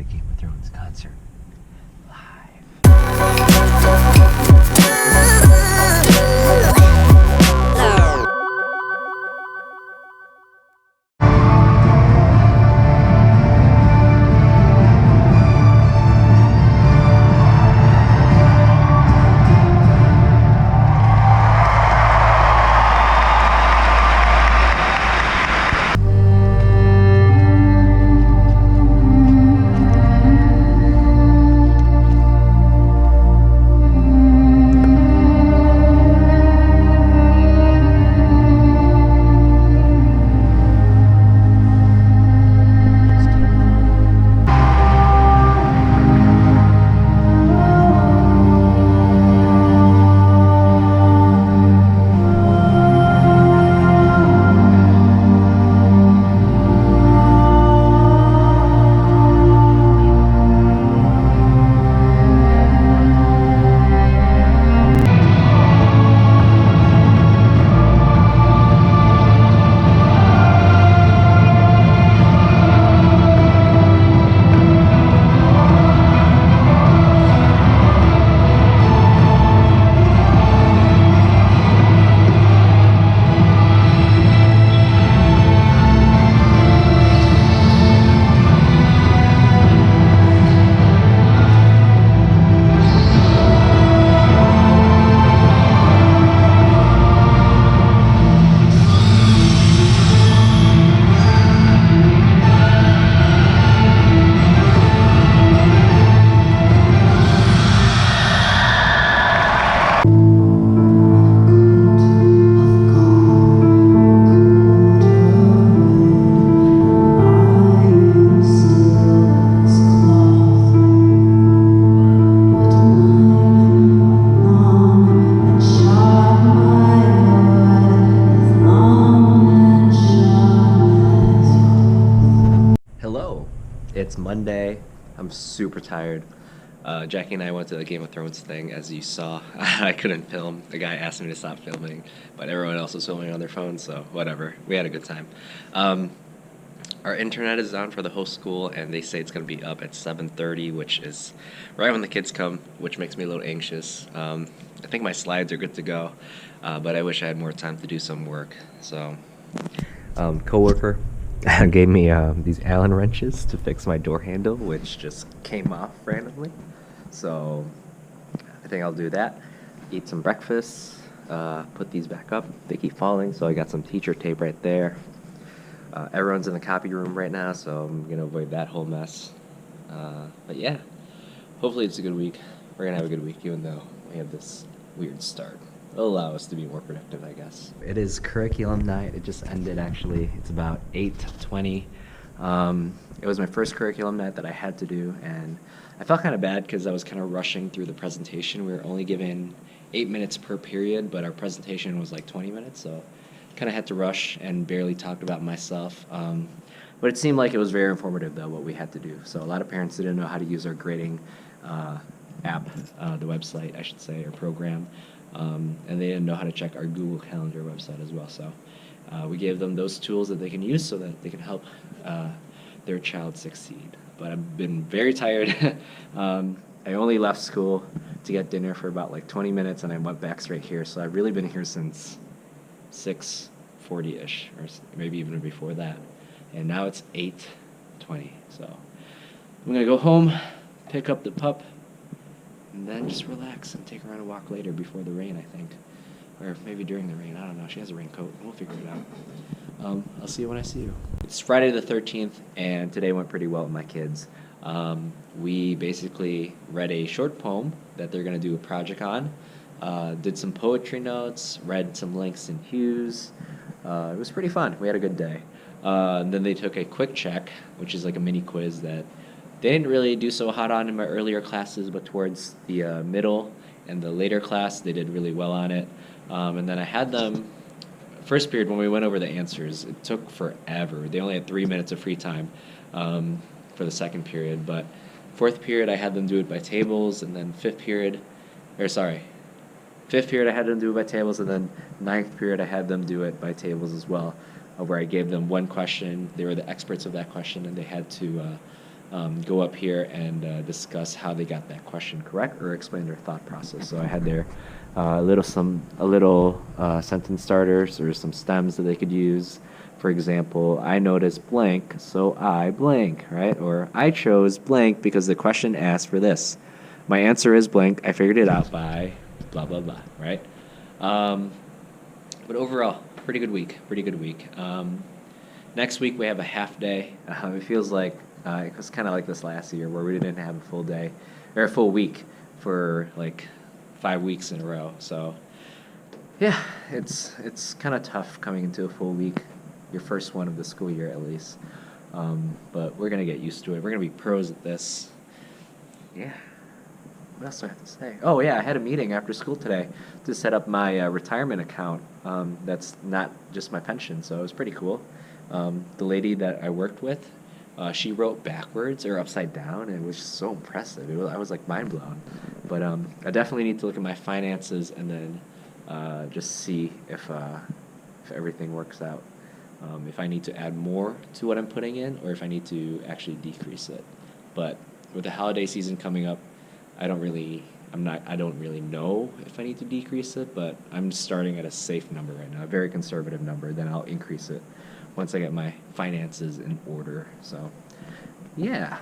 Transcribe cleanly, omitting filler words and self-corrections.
the Game of Thrones concert live. Hello, it's Monday. I'm super tired. Jackie and I went to the Game of Thrones thing, as you saw. I couldn't film. The guy asked me to stop filming, but everyone else was filming on their phones, so whatever. We had a good time. Our internet is down for the whole school, and they say it's going to be up at 7:30, which is right when the kids come, which makes me a little anxious. I think my slides are good to go, but I wish I had more time to do some work. So, coworker gave me these Allen wrenches to fix my door handle, which just came off randomly. So I think I'll do that. Eat some breakfast, put these back up. They keep falling, so I got some teacher tape right there. Everyone's in the copy room right now, so I'm going to avoid that whole mess. But yeah, hopefully it's a good week. We're going to have a good week, even though we have this weird start. It'll allow us to be more productive, I guess. It is curriculum night. It just ended, actually. It's about 8:20. It was my first curriculum night that I had to do, and I felt kind of bad because I was kind of rushing through the presentation. We were only given 8 minutes per period, but our presentation was like 20 minutes, so kind of had to rush and barely talked about myself. But it seemed like it was very informative, though, what we had to do. So a lot of parents didn't know how to use our grading app, the website, I should say, or program. And they didn't know how to check our Google Calendar website as well. So we gave them those tools that they can use so that they can help their child succeed. But I've been very tired. I only left school to get dinner for about like 20 minutes, and I went back straight here. So I've really been here since 6:40-ish, or maybe even before that. And now it's 8:20. So I'm going to go home, pick up the pup, and then just relax and take her on a walk later before the rain, I think. Or maybe during the rain. I don't know. She has a raincoat. We'll figure it out. I'll see you when I see you. It's Friday the 13th, and today went pretty well with my kids. We basically read a short poem that they're going to do a project on, did some poetry notes, read some Langston Hughes. It was pretty fun. We had a good day. Then they took a quick check, which is like a mini quiz that they didn't really do so hot on in my earlier classes, but towards the middle and the later class, they did really well on it. And then I had them, first period, when we went over the answers, it took forever. They only had 3 minutes of free time for the second period. But fourth period, I had them do it by tables, and then fifth period, I had them do it by tables, and then ninth period, I had them do it by tables as well, where I gave them one question. They were the experts of that question, and they had to go up here and discuss how they got that question correct or explain their thought process. So I had their a little sentence starters or some stems that they could use. For example, I noticed blank, so I blank, right? Or I chose blank because the question asked for this. My answer is blank. I figured it out by blah blah blah, right? Um, but overall, pretty good week. Pretty good week. Next week we have a half day. It feels like it was kind of like this last year where we didn't have a full day or a full week for like 5 weeks in a row. So yeah, it's kind of tough coming into a full week, your first one of the school year at least. But we're gonna get used to it. We're gonna be pros at this. Yeah. What else do I have to say? Oh yeah, I had a meeting after school today to set up my retirement account. That's not just my pension, so it was pretty cool. The lady that I worked with, she wrote backwards or upside down, and it was just so impressive. I was like mind blown. But I definitely need to look at my finances and then just see if everything works out. If I need to add more to what I'm putting in, or if I need to actually decrease it. But with the holiday season coming up, I don't really know if I need to decrease it, but I'm starting at a safe number right now, a very conservative number. Then I'll increase it once I get my finances in order. So, yeah.